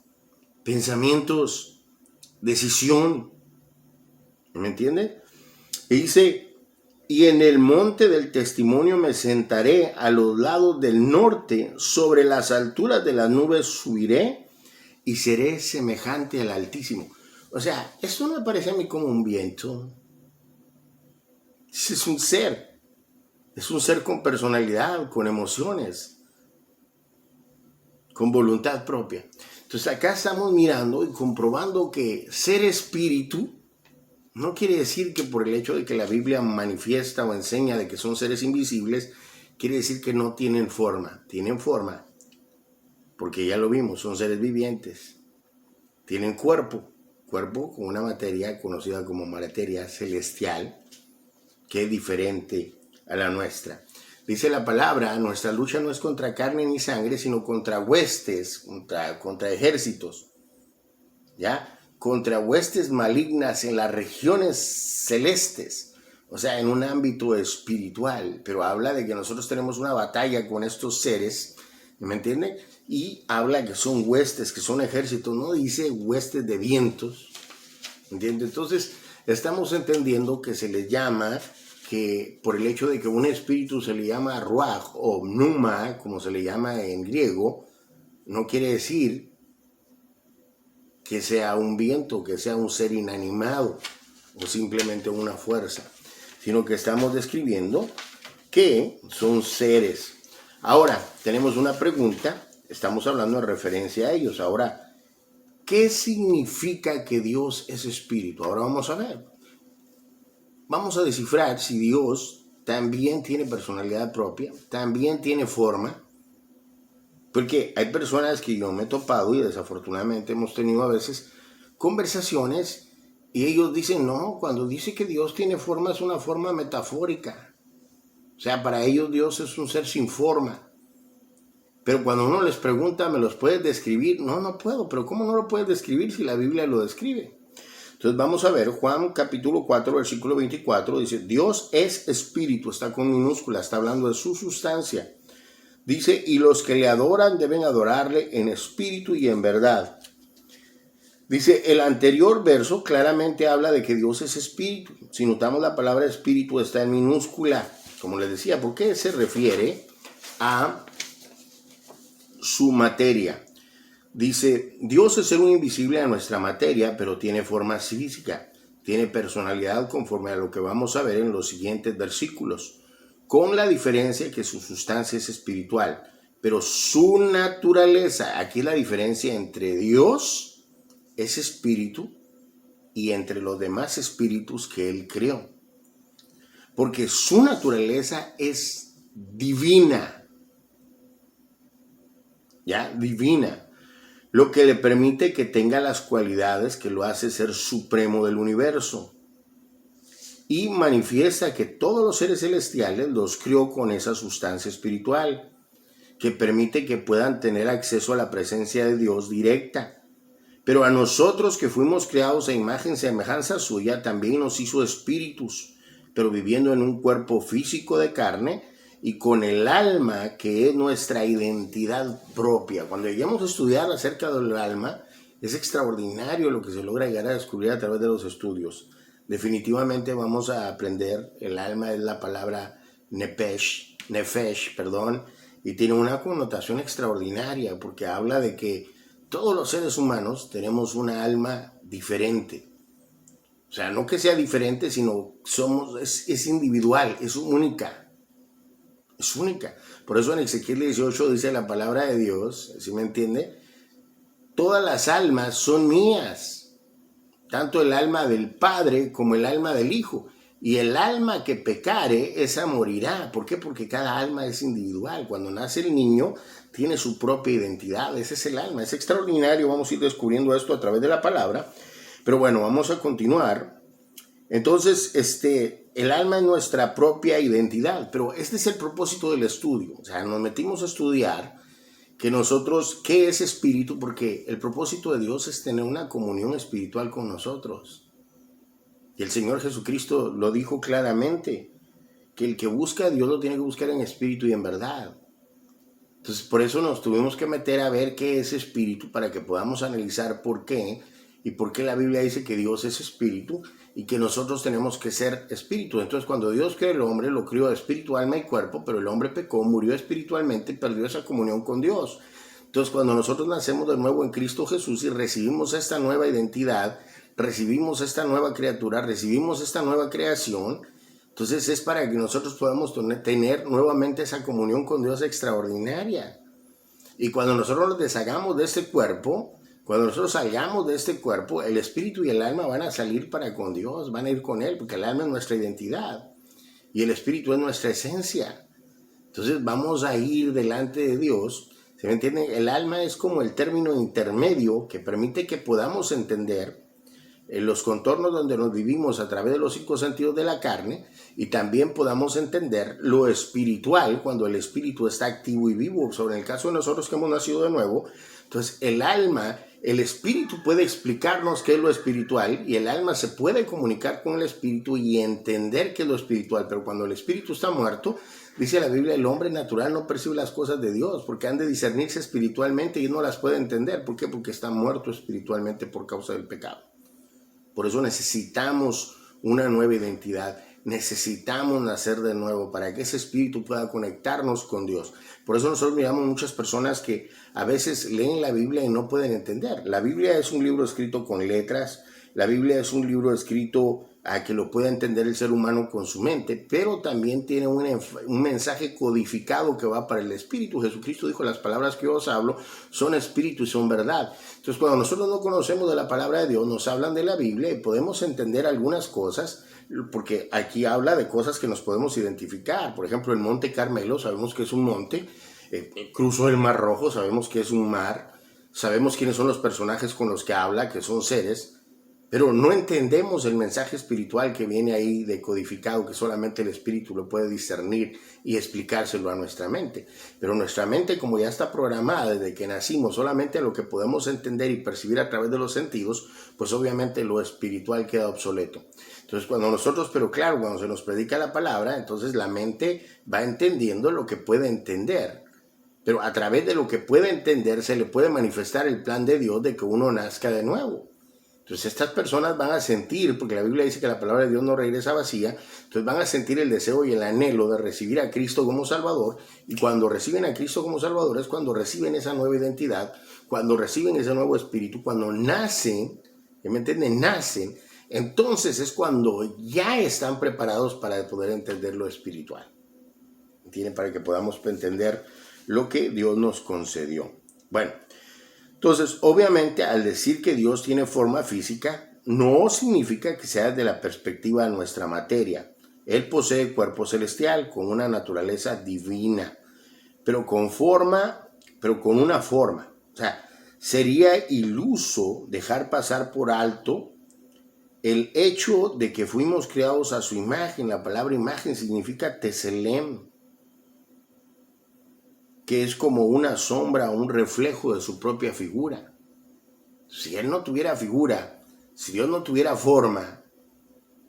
pensamientos, decisión, ¿me entiende? Y dice, y en el monte del testimonio me sentaré a los lados del norte, sobre las alturas de las nubes subiré y seré semejante al Altísimo. O sea, esto no me parece a mí como un viento. Es un ser con personalidad, con emociones, con voluntad propia. Entonces acá estamos mirando y comprobando que ser espíritu no quiere decir que por el hecho de que la Biblia manifiesta o enseña de que son seres invisibles, quiere decir que no tienen forma. Tienen forma, porque ya lo vimos, son seres vivientes. Tienen cuerpo con una materia conocida como materia celestial, que es diferente a la nuestra. Dice la palabra, nuestra lucha no es contra carne ni sangre, sino contra huestes, contra ejércitos, ¿ya? contra huestes malignas en las regiones celestes, o sea, en un ámbito espiritual, pero habla de que nosotros tenemos una batalla con estos seres, ¿me entienden? Y habla que son huestes, que son ejércitos, no dice huestes de vientos, ¿entiende? Entonces, estamos entendiendo que se les llama, que por el hecho de que un espíritu se le llama ruach o pneuma, como se le llama en griego, no quiere decir que sea un viento, que sea un ser inanimado o simplemente una fuerza, sino que estamos describiendo que son seres. Ahora, tenemos una pregunta, estamos hablando en referencia a ellos. Ahora, ¿qué significa que Dios es espíritu? Ahora vamos a ver. Vamos a descifrar si Dios también tiene personalidad propia, también tiene forma, porque hay personas que yo me he topado y desafortunadamente hemos tenido a veces conversaciones y ellos dicen, no, cuando dice que Dios tiene forma es una forma metafórica. O sea, para ellos Dios es un ser sin forma. Pero cuando uno les pregunta, ¿me los puedes describir? No, no puedo, pero ¿cómo no lo puedes describir si la Biblia lo describe? Entonces vamos a ver, Juan capítulo 4, versículo 24, dice, Dios es espíritu, está con minúscula, está hablando de su sustancia. Dice, y los que le adoran deben adorarle en espíritu y en verdad. Dice, el anterior verso claramente habla de que Dios es espíritu. Si notamos, la palabra espíritu está en minúscula, como les decía, porque se refiere a su materia. Dice, Dios es ser un invisible a nuestra materia, pero tiene forma física, tiene personalidad conforme a lo que vamos a ver en los siguientes versículos, con la diferencia que su sustancia es espiritual, pero su naturaleza, aquí la diferencia entre Dios es espíritu y entre los demás espíritus que Él creó, porque su naturaleza es divina, ¿ya? Divina. Lo que le permite que tenga las cualidades que lo hace ser supremo del universo. Y manifiesta que todos los seres celestiales los crió con esa sustancia espiritual, que permite que puedan tener acceso a la presencia de Dios directa. Pero a nosotros que fuimos creados a imagen y semejanza suya, también nos hizo espíritus, pero viviendo en un cuerpo físico de carne, y con el alma, que es nuestra identidad propia. Cuando lleguemos a estudiar acerca del alma, es extraordinario lo que se logra llegar a descubrir a través de los estudios. Definitivamente vamos a aprender, el alma es la palabra nefesh, y tiene una connotación extraordinaria, porque habla de que todos los seres humanos tenemos una alma diferente. O sea, no que sea diferente, sino es individual, es única. Es única. Por eso en Ezequiel 18 dice la palabra de Dios, ¿sí me entiende? Todas las almas son mías, tanto el alma del Padre como el alma del Hijo. Y el alma que pecare, esa morirá. ¿Por qué? Porque cada alma es individual. Cuando nace el niño, tiene su propia identidad. Ese es el alma. Es extraordinario. Vamos a ir descubriendo esto a través de la palabra. Pero bueno, vamos a continuar. Entonces, el alma es nuestra propia identidad, pero este es el propósito del estudio. O sea, nos metimos a estudiar que nosotros, ¿qué es espíritu? Porque el propósito de Dios es tener una comunión espiritual con nosotros. Y el Señor Jesucristo lo dijo claramente, que el que busca a Dios lo tiene que buscar en espíritu y en verdad. Entonces, por eso nos tuvimos que meter a ver qué es espíritu, para que podamos analizar por qué, y por qué la Biblia dice que Dios es espíritu, y que nosotros tenemos que ser espíritu. Entonces, cuando Dios creó al hombre, lo crió de espíritu, alma y cuerpo, pero el hombre pecó, murió espiritualmente y perdió esa comunión con Dios. Entonces, cuando nosotros nacemos de nuevo en Cristo Jesús y recibimos esta nueva identidad, recibimos esta nueva criatura, recibimos esta nueva creación, entonces es para que nosotros podamos tener nuevamente esa comunión con Dios extraordinaria. Y cuando nosotros nos deshagamos de este cuerpo, cuando nosotros salgamos de este cuerpo, el espíritu y el alma van a salir para con Dios, van a ir con Él, porque el alma es nuestra identidad y el espíritu es nuestra esencia. Entonces vamos a ir delante de Dios. ¿Se me entiende? El alma es como el término intermedio que permite que podamos entender los contornos donde nos vivimos a través de los 5 sentidos de la carne, y también podamos entender lo espiritual cuando el espíritu está activo y vivo. Sobre el caso de nosotros que hemos nacido de nuevo, Entonces el alma, el espíritu puede explicarnos qué es lo espiritual y el alma se puede comunicar con el espíritu y entender qué es lo espiritual, pero cuando el espíritu está muerto, dice la Biblia, el hombre natural no percibe las cosas de Dios porque han de discernirse espiritualmente y no las puede entender. ¿Por qué? Porque está muerto espiritualmente por causa del pecado. Por eso necesitamos una nueva identidad. Necesitamos nacer de nuevo para que ese espíritu pueda conectarnos con Dios. Por eso nosotros miramos muchas personas que a veces leen la Biblia y no pueden entender. La Biblia es un libro escrito con letras. La Biblia es un libro escrito a que lo pueda entender el ser humano con su mente, pero también tiene un mensaje codificado que va para el espíritu. Jesucristo dijo, las palabras que yo os hablo son espíritu y son verdad. Entonces, cuando nosotros no conocemos de la palabra de Dios, nos hablan de la Biblia y podemos entender algunas cosas, porque aquí habla de cosas que nos podemos identificar. Por ejemplo, el Monte Carmelo, sabemos que es un monte. Cruzó el Mar Rojo, sabemos que es un mar. Sabemos quiénes son los personajes con los que habla, que son seres. Pero no entendemos el mensaje espiritual que viene ahí decodificado, que solamente el espíritu lo puede discernir y explicárselo a nuestra mente. Pero nuestra mente, como ya está programada desde que nacimos, solamente lo que podemos entender y percibir a través de los sentidos, pues obviamente lo espiritual queda obsoleto. Entonces cuando se nos predica la palabra, entonces la mente va entendiendo lo que puede entender. Pero a través de lo que puede entender se le puede manifestar el plan de Dios de que uno nazca de nuevo. Entonces estas personas van a sentir, porque la Biblia dice que la palabra de Dios no regresa vacía, entonces van a sentir el deseo y el anhelo de recibir a Cristo como Salvador, y cuando reciben a Cristo como Salvador es cuando reciben esa nueva identidad, cuando reciben ese nuevo espíritu, cuando nacen, ¿me entienden? Nacen, entonces es cuando ya están preparados para poder entender lo espiritual, ¿entienden? Para que podamos entender lo que Dios nos concedió. Bueno, entonces, obviamente, al decir que Dios tiene forma física, no significa que sea desde la perspectiva de nuestra materia. Él posee cuerpo celestial con una naturaleza divina, pero con una forma. O sea, sería iluso dejar pasar por alto el hecho de que fuimos creados a su imagen. La palabra imagen significa teselem, que es como una sombra o un reflejo de su propia figura. Si Él no tuviera figura, si Dios no tuviera forma,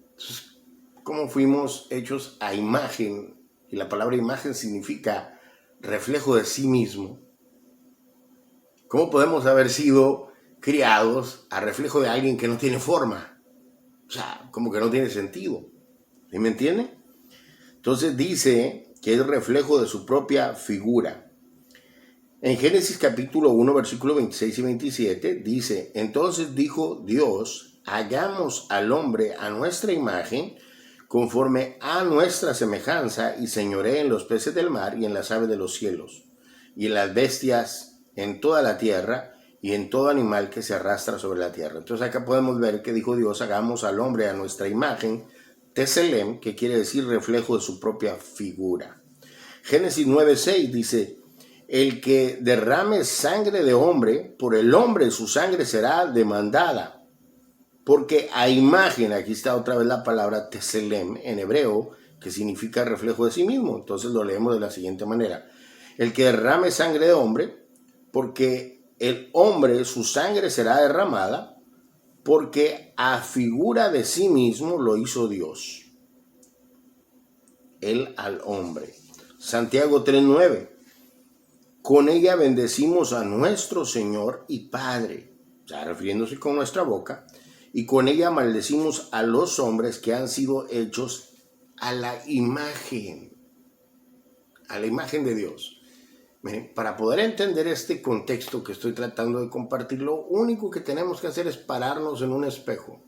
entonces, ¿cómo fuimos hechos a imagen? Y la palabra imagen significa reflejo de sí mismo. ¿Cómo podemos haber sido criados a reflejo de alguien que no tiene forma? O sea, como que no tiene sentido. ¿Sí me entiende? Entonces dice que es reflejo de su propia figura. En Génesis capítulo 1, versículos 26 y 27 dice, entonces dijo Dios, hagamos al hombre a nuestra imagen, conforme a nuestra semejanza, y señoree en los peces del mar y en las aves de los cielos, y en las bestias, en toda la tierra, y en todo animal que se arrastra sobre la tierra. Entonces acá podemos ver que dijo Dios, hagamos al hombre a nuestra imagen, teselem, que quiere decir reflejo de su propia figura. Génesis 9:6 dice, el que derrame sangre de hombre, por el hombre su sangre será demandada. Porque a imagen, aquí está otra vez la palabra teselem en hebreo, que significa reflejo de sí mismo. Entonces lo leemos de la siguiente manera. El que derrame sangre de hombre, porque el hombre su sangre será derramada, porque a figura de sí mismo lo hizo Dios. Él al hombre. Santiago 3:9. Con ella bendecimos a nuestro Señor y Padre, o sea, refiriéndose con nuestra boca, y con ella maldecimos a los hombres que han sido hechos a la imagen de Dios. Miren, para poder entender este contexto que estoy tratando de compartir, lo único que tenemos que hacer es pararnos en un espejo.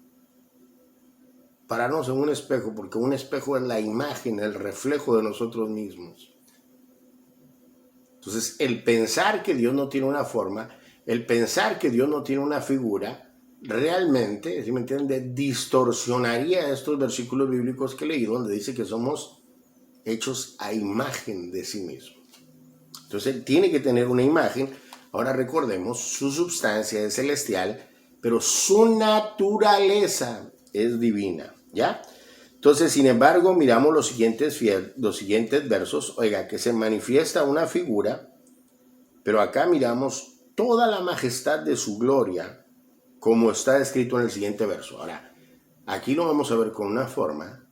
Pararnos en un espejo, porque un espejo es la imagen, el reflejo de nosotros mismos. Entonces, el pensar que Dios no tiene una forma, el pensar que Dios no tiene una figura, realmente, ¿sí me entienden?, distorsionaría estos versículos bíblicos que he leído, donde dice que somos hechos a imagen de sí mismo. Entonces, Él tiene que tener una imagen. Ahora recordemos, su substancia es celestial, pero su naturaleza es divina, ¿ya? Entonces, sin embargo, miramos los siguientes versos. Oiga, que se manifiesta una figura, pero acá miramos toda la majestad de su gloria, como está escrito en el siguiente verso. Ahora, aquí lo vamos a ver con una forma,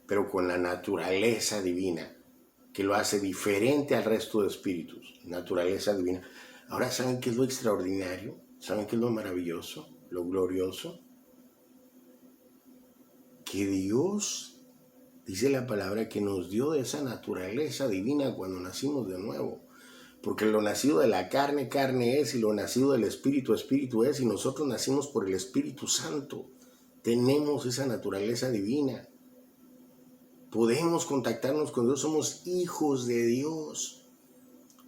pero con la naturaleza divina, que lo hace diferente al resto de espíritus. Naturaleza divina. Ahora, ¿saben qué es lo extraordinario? ¿Saben qué es lo maravilloso? Lo glorioso. Que Dios, dice la palabra, que nos dio de esa naturaleza divina cuando nacimos de nuevo. Porque lo nacido de la carne, carne es, y lo nacido del espíritu, espíritu es, y nosotros nacimos por el Espíritu Santo. Tenemos esa naturaleza divina. Podemos contactarnos con Dios, somos hijos de Dios.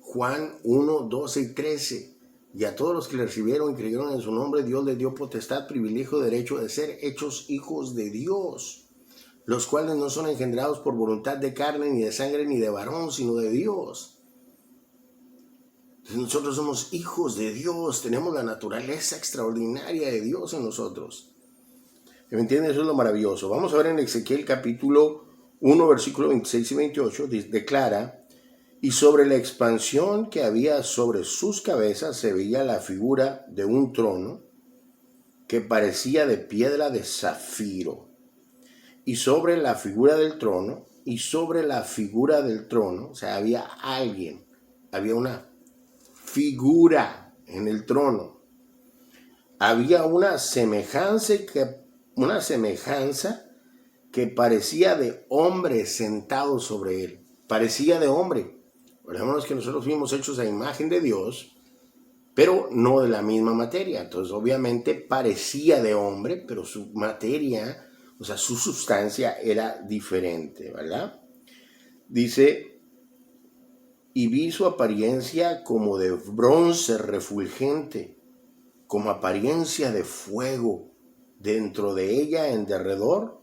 Juan 1, 12 y 13. Y a todos los que le recibieron y creyeron en su nombre, Dios les dio potestad, privilegio, derecho de ser hechos hijos de Dios, los cuales no son engendrados por voluntad de carne, ni de sangre, ni de varón, sino de Dios. Entonces nosotros somos hijos de Dios, tenemos la naturaleza extraordinaria de Dios en nosotros. ¿Me entienden? Eso es lo maravilloso. Vamos a ver en Ezequiel capítulo 1, versículo 26 y 28, declara: y sobre la expansión que había sobre sus cabezas se veía la figura de un trono que parecía de piedra de zafiro. Y sobre la figura del trono, o sea, había alguien, había una figura en el trono. Había una semejanza que parecía de hombre sentado sobre él. Parecía de hombre. Recordemos que nosotros fuimos hechos a imagen de Dios, pero no de la misma materia. Entonces, obviamente, parecía de hombre, pero su materia, o sea, su sustancia era diferente, ¿verdad? Dice: y vi su apariencia como de bronce refulgente, como apariencia de fuego, dentro de ella en derredor,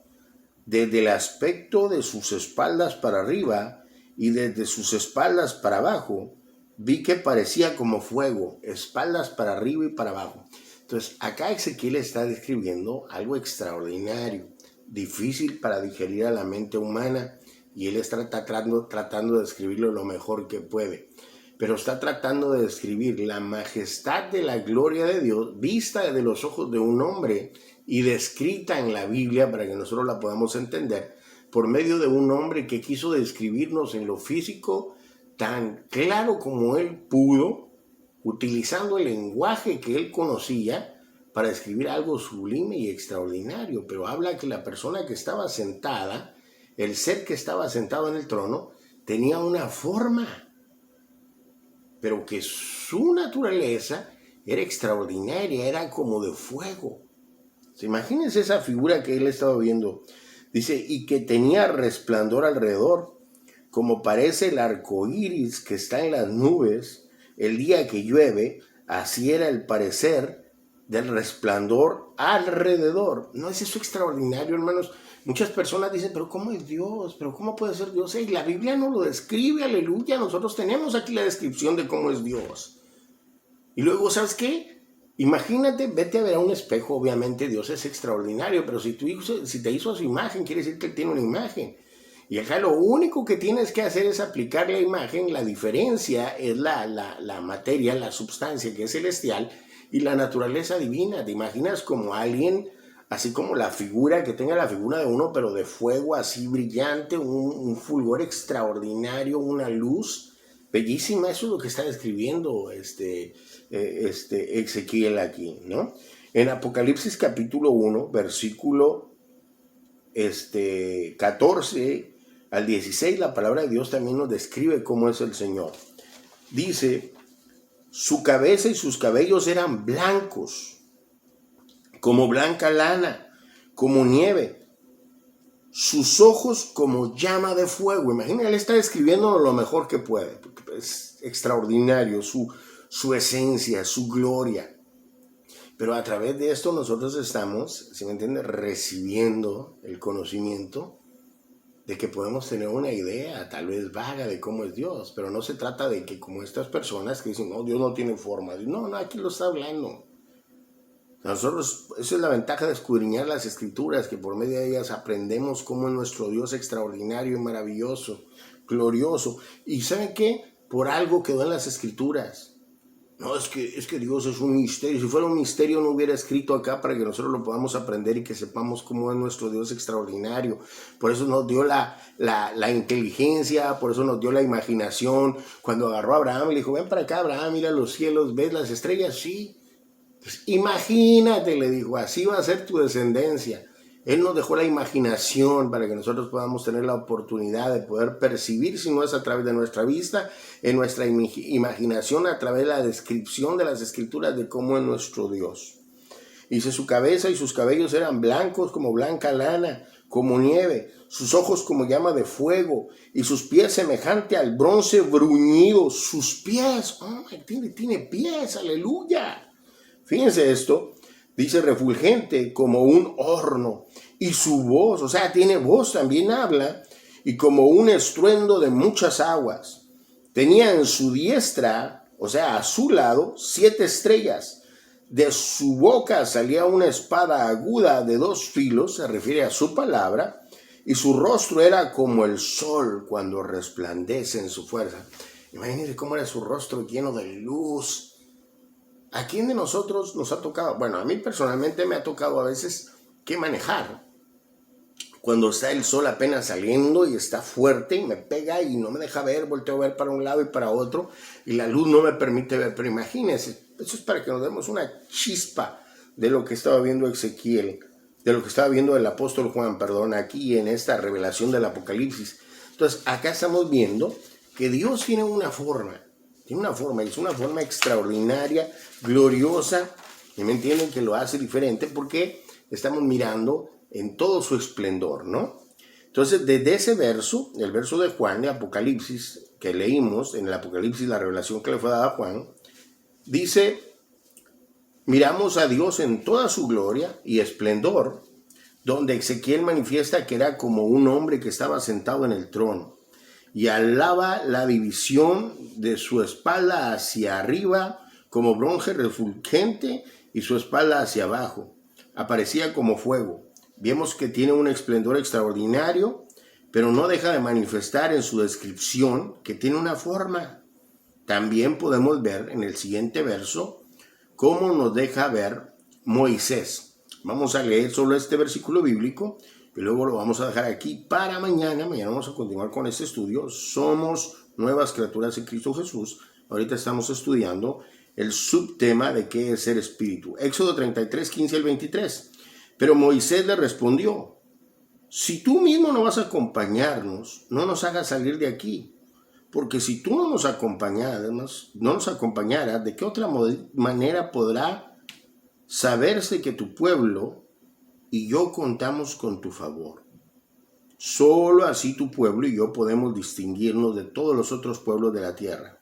desde el aspecto de sus espaldas para arriba y desde sus espaldas para abajo, vi que parecía como fuego, espaldas para arriba y para abajo. Entonces, acá Ezequiel está describiendo algo extraordinario, difícil para digerir a la mente humana, y él está tratando de describirlo lo mejor que puede. Pero está tratando de describir la majestad de la gloria de Dios vista desde los ojos de un hombre y descrita en la Biblia para que nosotros la podamos entender por medio de un hombre que quiso describirnos en lo físico tan claro como él pudo, utilizando el lenguaje que él conocía para describir algo sublime y extraordinario. Pero habla que la persona que estaba sentada, el ser que estaba sentado en el trono, tenía una forma, pero que su naturaleza era extraordinaria, era como de fuego. Imagínense esa figura que él estaba viendo. Dice: y que tenía resplandor alrededor, como parece el arco iris que está en las nubes el día que llueve, así era el parecer del resplandor alrededor. ¿No es eso extraordinario, hermanos? Muchas personas dicen: pero ¿cómo es Dios? ¿Pero cómo puede ser Dios? Y la Biblia no lo describe, aleluya. Nosotros tenemos aquí la descripción de cómo es Dios. Y luego, ¿sabes qué? Imagínate, vete a ver a un espejo. Obviamente Dios es extraordinario, pero si te hizo a su imagen, quiere decir que Él tiene una imagen. Y acá lo único que tienes que hacer es aplicar la imagen. La diferencia es la materia, la sustancia que es celestial, y la naturaleza divina. ¿Te imaginas como alguien, así como la figura, que tenga la figura de uno, pero de fuego así brillante, un fulgor extraordinario, una luz bellísima? Eso es lo que está describiendo Ezequiel aquí, ¿no? En Apocalipsis capítulo 1, versículo 14 al 16, la palabra de Dios también nos describe cómo es el Señor. Dice: su cabeza y sus cabellos eran blancos, como blanca lana, como nieve. Sus ojos como llama de fuego. Imagínate, él está describiendo lo mejor que puede, porque es extraordinario su esencia, su gloria. Pero a través de esto nosotros estamos, ¿sí me entiende?, recibiendo el conocimiento de que podemos tener una idea tal vez vaga de cómo es Dios. Pero no se trata de que, como estas personas que dicen: no, Dios no tiene forma. No, aquí lo está hablando. Nosotros, esa es la ventaja de escudriñar las Escrituras, que por medio de ellas aprendemos cómo es nuestro Dios extraordinario y maravilloso, glorioso. ¿Y saben qué? Por algo quedó en las Escrituras. No, es que Dios es un misterio. Si fuera un misterio no hubiera escrito acá para que nosotros lo podamos aprender y que sepamos cómo es nuestro Dios extraordinario. Por eso nos dio la inteligencia, por eso nos dio la imaginación. Cuando agarró a Abraham y le dijo, ven para acá, Abraham, mira los cielos, ¿ves las estrellas? Sí. Pues imagínate, le dijo, así va a ser tu descendencia. Él nos dejó la imaginación para que nosotros podamos tener la oportunidad de poder percibir, si no es a través de nuestra vista, en nuestra imaginación, a través de la descripción de las escrituras de cómo es nuestro Dios. Dice, su cabeza y sus cabellos eran blancos como blanca lana, como nieve, sus ojos como llama de fuego, y sus pies semejante al bronce bruñido. Sus pies, tiene pies, aleluya. Fíjense esto. Dice refulgente como un horno, y su voz, o sea, tiene voz, también habla, y como un estruendo de muchas aguas. Tenía en su diestra, o sea, a su lado, 7 estrellas. De su boca salía una espada aguda de 2 filos, se refiere a su palabra, y su rostro era como el sol cuando resplandece en su fuerza. Imagínense cómo era su rostro lleno de luz. ¿A quién de nosotros nos ha tocado? Bueno, a mí personalmente me ha tocado a veces que manejar. Cuando está el sol apenas saliendo y está fuerte y me pega y no me deja ver, volteo a ver para un lado y para otro y la luz no me permite ver. Pero imagínense, eso es para que nos demos una chispa de lo que estaba viendo Ezequiel, de lo que estaba viendo el apóstol Juan, aquí en esta revelación del Apocalipsis. Entonces, acá estamos viendo que Dios tiene una forma. Tiene una forma, y es una forma extraordinaria, gloriosa, y me entienden que lo hace diferente porque estamos mirando en todo su esplendor, ¿no? Entonces, desde ese verso, el verso de Juan, de Apocalipsis, que leímos en el Apocalipsis, la revelación que le fue dada a Juan, dice, miramos a Dios en toda su gloria y esplendor, donde Ezequiel manifiesta que era como un hombre que estaba sentado en el trono. Y alaba la división de su espalda hacia arriba como bronce refulgente y su espalda hacia abajo. Aparecía como fuego. Vemos que tiene un esplendor extraordinario, pero no deja de manifestar en su descripción que tiene una forma. También podemos ver en el siguiente verso cómo nos deja ver Moisés. Vamos a leer solo este versículo bíblico y luego lo vamos a dejar aquí para mañana. Mañana vamos a continuar con este estudio. Somos nuevas criaturas en Cristo Jesús. Ahorita estamos estudiando el subtema de qué es ser espíritu. Éxodo 33, 15 al 23. Pero Moisés le respondió, si tú mismo no vas a acompañarnos, no nos hagas salir de aquí. Porque si tú no nos acompañaras, ¿de qué otra manera podrá saberse que tu pueblo y yo contamos con tu favor? Solo así tu pueblo y yo podemos distinguirnos de todos los otros pueblos de la tierra.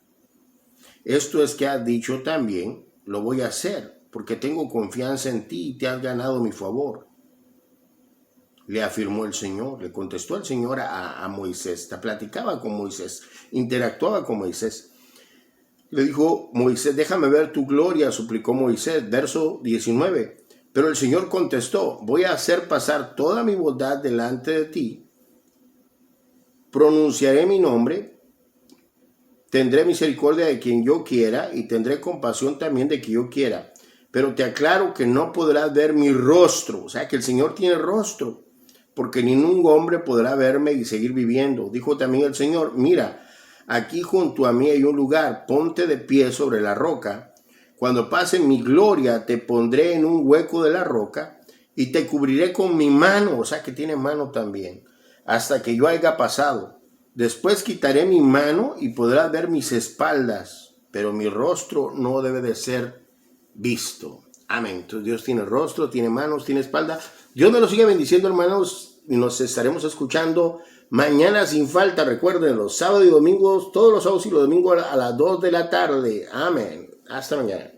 Esto es que has dicho también, lo voy a hacer, porque tengo confianza en ti y te has ganado mi favor. Le afirmó el Señor, le contestó el Señor a Moisés, platicaba con Moisés, interactuaba con Moisés. Le dijo Moisés, déjame ver tu gloria, suplicó Moisés, verso 19. Pero el Señor contestó, voy a hacer pasar toda mi bondad delante de ti, pronunciaré mi nombre, tendré misericordia de quien yo quiera y tendré compasión también de quien yo quiera. Pero te aclaro que no podrás ver mi rostro, o sea que el Señor tiene rostro, porque ningún hombre podrá verme y seguir viviendo. Dijo también el Señor, mira, aquí junto a mí hay un lugar, ponte de pie sobre la roca. Cuando pase mi gloria, te pondré en un hueco de la roca y te cubriré con mi mano, o sea que tiene mano también, hasta que yo haya pasado. Después quitaré mi mano y podrás ver mis espaldas, pero mi rostro no debe de ser visto. Amén. Entonces Dios tiene rostro, tiene manos, tiene espalda. Dios me lo sigue bendiciendo, hermanos, y nos estaremos escuchando mañana sin falta. Recuerden, los sábados y domingos, todos los sábados y los domingos a las 2 de la tarde. Amén. Hasta mañana.